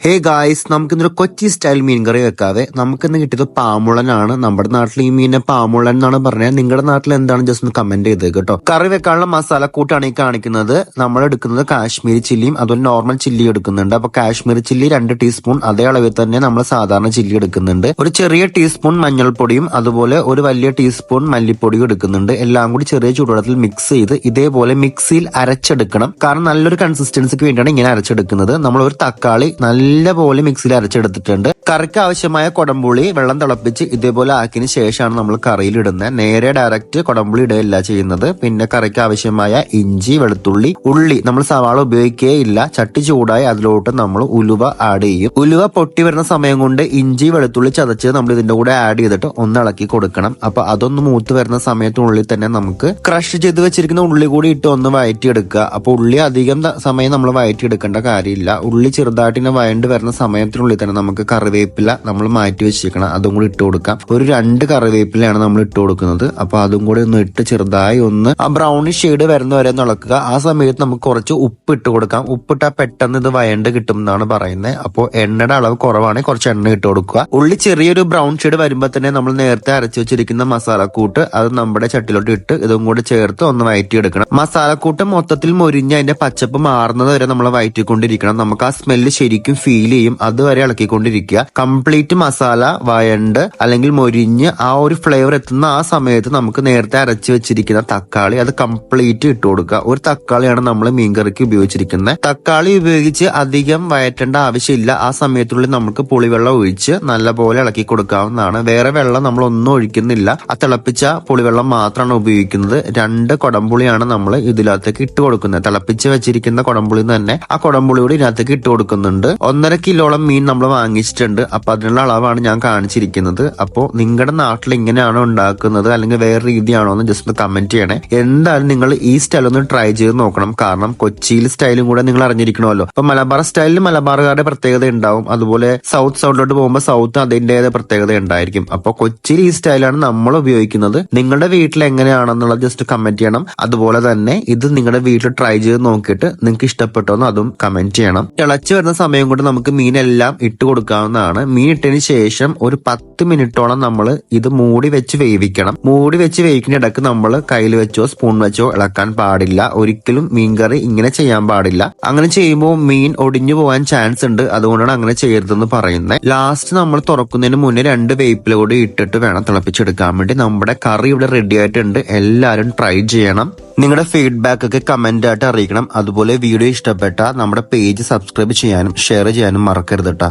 Hey guys, നമുക്കിന്നൊരു Kochi style മീൻ കറി വെക്കാതെ നമുക്കിന്ന് കിട്ടിയത് പാമുളനാണ്. നമ്മുടെ നാട്ടിൽ ഈ മീനെ പാമുളൻ എന്നാണ് പറഞ്ഞത്. നിങ്ങളുടെ നാട്ടിൽ എന്താണ് ജസ്റ്റ് ഒന്ന് കമന്റ് ചെയ്തേക്ക് കേട്ടോ. കറി വെക്കാനുള്ള മസാല കൂട്ടാണ് ഈ കാണിക്കുന്നത്. നമ്മൾ എടുക്കുന്നത് കാശ്മീരി ചില്ലിയും അതുപോലെ നോർമൽ ചില്ലി എടുക്കുന്നുണ്ട്. അപ്പൊ കാശ്മീരി ചില്ലി 2 ടീസ്പൂൺ, അതേ അളവിൽ തന്നെ നമ്മൾ സാധാരണ ചില്ലി എടുക്കുന്നുണ്ട്. ഒരു ചെറിയ ടീസ്പൂൺ മഞ്ഞൾപ്പൊടിയും അതുപോലെ ഒരു വലിയ ടീസ്പൂൺ മല്ലിപ്പൊടിയും എടുക്കുന്നുണ്ട്. എല്ലാം കൂടി ചെറിയ ചൂടുവെള്ളത്തിൽ മിക്സ് ചെയ്ത് ഇതേപോലെ മിക്സിയിൽ അരച്ചെടുക്കണം. കാരണം നല്ലൊരു കൺസിസ്റ്റൻസിക്ക് വേണ്ടിയാണ് ഇങ്ങനെ അരച്ചെടുക്കുന്നത്. നമ്മൾ ഒരു തക്കാളി നല്ലപോലെ മിക്സിയിൽ അരച്ചെടുത്തിട്ടുണ്ട്. കറിക്ക് ആവശ്യമായ കൊടംപുളി വെള്ളം തിളപ്പിച്ച് ഇതേപോലെ ആക്കിയതിനു ശേഷമാണ് നമ്മൾ കറിയിൽ ഇടുന്നത്. നേരെ ഡയറക്റ്റ് കൊടംപുളി ഇടുകയല്ല ചെയ്യുന്നത്. പിന്നെ കറിക്ക് ആവശ്യമായ ഇഞ്ചി, വെളുത്തുള്ളി, ഉള്ളി നമ്മൾ സവാള ഉപയോഗിക്കുകയില്ല. ചട്ടി ചൂടായി അതിലോട്ട് നമ്മൾ ഉലുവ ആഡ് ചെയ്യും. ഉലുവ പൊട്ടി വരുന്ന സമയം കൊണ്ട് ഇഞ്ചി, വെളുത്തുള്ളി ചതച്ച് നമ്മൾ ഇതിന്റെ കൂടെ ആഡ് ചെയ്തിട്ട് ഒന്ന് ഇളക്കി കൊടുക്കണം. അപ്പൊ അതൊന്ന് മൂത്ത് വരുന്ന സമയത്തിനുള്ളിൽ തന്നെ നമുക്ക് ക്രഷ് ചെയ്ത് വെച്ചിരിക്കുന്ന ഉള്ളി കൂടി ഇട്ട് ഒന്ന് വഴറ്റിയെടുക്കുക. അപ്പൊ ഉള്ളി അധികം സമയം നമ്മൾ വഴറ്റിയെടുക്കേണ്ട കാര്യമില്ല. ഉള്ളി ചെറുതായിട്ട് വഴണ്ട് വരുന്ന സമയത്തിനുള്ളിൽ തന്നെ നമുക്ക് കറിവേപ്പില നമ്മൾ മാറ്റി വെച്ചിരിക്കണം, അതും കൂടി ഇട്ട് കൊടുക്കാം. ഒരു 2 കറിവേപ്പിലയാണ് നമ്മൾ ഇട്ട് കൊടുക്കുന്നത്. അപ്പൊ അതും കൂടി ഒന്ന് ഇട്ട് ചെറുതായി ഒന്ന് ആ ബ്രൗണിഷ് ഷെയ്ഡ് വരുന്ന വരെ ഒന്ന് ഇളക്കുക. ആ സമയത്ത് നമുക്ക് കുറച്ച് ഉപ്പ് ഇട്ട് കൊടുക്കാം. ഉപ്പിട്ടാൽ പെട്ടെന്ന് ഇത് വഴണ്ട് കിട്ടും എന്നാണ് പറയുന്നത്. അപ്പോൾ എണ്ണയുടെ അളവ് കുറവാണെങ്കിൽ കുറച്ച് എണ്ണ ഇട്ട് കൊടുക്കുക. ഉള്ളി ചെറിയൊരു ബ്രൗൺ ഷെയ്ഡ് വരുമ്പോൾ തന്നെ നമ്മൾ നേരത്തെ അരച്ചു വെച്ചിരിക്കുന്ന മസാലക്കൂട്ട് അത് നമ്മുടെ ചട്ടിലോട്ട് ഇട്ട് ഇതും കൂടി ചേർത്ത് ഒന്ന് വഴറ്റിയെടുക്കണം. മസാലക്കൂട്ട് മൊത്തത്തിൽ മൊരിഞ്ഞ് അതിന്റെ പച്ചപ്പ് മാറുന്നത് വരെ നമ്മൾ വഴറ്റിക്കൊണ്ടിരിക്കണം. നമുക്ക് ആ സ്മെല്ല് ശരിക്കും ഫീൽ ചെയ്യും. അതുവരെ ഇളക്കിക്കൊണ്ടിരിക്കുക. കംപ്ലീറ്റ് മസാല വയണ്ട് അല്ലെങ്കിൽ മൊരിഞ്ഞ് ആ ഒരു ഫ്ലേവർ എത്തുന്ന ആ സമയത്ത് നമുക്ക് നേരത്തെ അരച്ചു വെച്ചിരിക്കുന്ന തക്കാളി അത് കംപ്ലീറ്റ് ഇട്ട് കൊടുക്കുക. ഒരു തക്കാളിയാണ് നമ്മൾ മീൻകറിക്ക് ഉപയോഗിച്ചിരിക്കുന്നത്. തക്കാളി ഉപയോഗിച്ച് അധികം വയറ്റേണ്ട ആവശ്യമില്ല. ആ സമയത്തുള്ളിൽ നമുക്ക് പുളിവെള്ളം ഒഴിച്ച് നല്ലപോലെ ഇളക്കി കൊടുക്കാവുന്നതാണ്. വേറെ വെള്ളം നമ്മൾ ഒന്നും ഒഴിക്കുന്നില്ല. ആ തിളപ്പിച്ച പുളിവെള്ളം മാത്രമാണ് ഉപയോഗിക്കുന്നത്. 2 കൊടംപുളിയാണ് നമ്മൾ ഇതിനകത്തേക്ക് ഇട്ട് കൊടുക്കുന്നത്. തിളപ്പിച്ച് വെച്ചിരിക്കുന്ന കൊടംപുളി തന്നെ ആ കൊടംപുളിയോട് ഇതിനകത്തേക്ക് ഇട്ട് കൊടുക്കുന്നുണ്ട്. 1.5 കിലോളം മീൻ നമ്മൾ വാങ്ങിച്ചിട്ടുണ്ട്. അപ്പൊ അതിനുള്ള അളവാണ് ഞാൻ കാണിച്ചിരിക്കുന്നത്. അപ്പോ നിങ്ങളുടെ നാട്ടിൽ ഇങ്ങനെയാണോ ഉണ്ടാക്കുന്നത് അല്ലെങ്കിൽ വേറെ രീതിയാണോ എന്ന് ജസ്റ്റ് ഒന്ന് കമന്റ് ചെയ്യണേ. എന്തായാലും നിങ്ങൾ ഈ സ്റ്റൈൽ ഒന്ന് ട്രൈ ചെയ്ത് നോക്കണം. കാരണം കൊച്ചിയിൽ സ്റ്റൈലും കൂടെ നിങ്ങൾ അറിഞ്ഞിരിക്കണമല്ലോ. അപ്പൊ മലബാർ സ്റ്റൈലിൽ മലബാറുകാരുടെ പ്രത്യേകത ഉണ്ടാവും. അതുപോലെ സൗത്ത് സൈഡിലോട്ട് പോകുമ്പോൾ സൗത്ത് അതിൻ്റെതായ പ്രത്യേകത ഉണ്ടായിരിക്കും. അപ്പൊ കൊച്ചിയിൽ ഈ സ്റ്റൈലാണ് നമ്മൾ ഉപയോഗിക്കുന്നത്. നിങ്ങളുടെ വീട്ടിൽ എങ്ങനെയാണെന്നുള്ളത് ജസ്റ്റ് കമന്റ് ചെയ്യണം. അതുപോലെ തന്നെ ഇത് നിങ്ങളുടെ വീട്ടിൽ ട്രൈ ചെയ്ത് നോക്കിയിട്ട് നിങ്ങൾക്ക് ഇഷ്ടപ്പെട്ടോന്ന് അതും കമന്റ് ചെയ്യണം. തിളച്ചു വരുന്ന സമയം കൊണ്ട് നമുക്ക് മീനെല്ലാം ഇട്ട് കൊടുക്കാവുന്നതാണ്. മീൻ ഇട്ടതിന് ശേഷം ഒരു 10 മിനിറ്റോളം നമ്മൾ ഇത് മൂടി വെച്ച് വേവിക്കണം. മൂടി വെച്ച് വേവിക്കുന്ന ഇടക്ക് നമ്മൾ കയ്യിൽ വെച്ചോ സ്പൂൺ വെച്ചോ ഇളക്കാൻ പാടില്ല. ഒരിക്കലും മീൻകറി ഇങ്ങനെ ചെയ്യാൻ പാടില്ല. അങ്ങനെ ചെയ്യുമ്പോൾ മീൻ ഒടിഞ്ഞു പോകാൻ ചാൻസ് ഉണ്ട്. അതുകൊണ്ടാണ് അങ്ങനെ ചെയ്യരുതെന്ന് പറയുന്നത്. ലാസ്റ്റ് നമ്മൾ തുറക്കുന്നതിന് മുന്നേ 2 വേപ്പില കൂടി ഇട്ടിട്ട് വേണം തിളപ്പിച്ചെടുക്കാൻ വേണ്ടി. നമ്മുടെ കറി ഇവിടെ റെഡി ആയിട്ടുണ്ട്. എല്ലാവരും ട്രൈ ചെയ്യണം. നിങ്ങളുടെ ഫീഡ്ബാക്ക് ഒക്കെ കമന്റ് ആയിട്ട് അറിയിക്കണം. അതുപോലെ വീഡിയോ ഇഷ്ടപ്പെട്ട നമ്മുടെ പേജ് സബ്സ്ക്രൈബ് ചെയ്യാനും ഷെയർ ചെയ്യാനും മറക്കരുത് കേട്ടോ.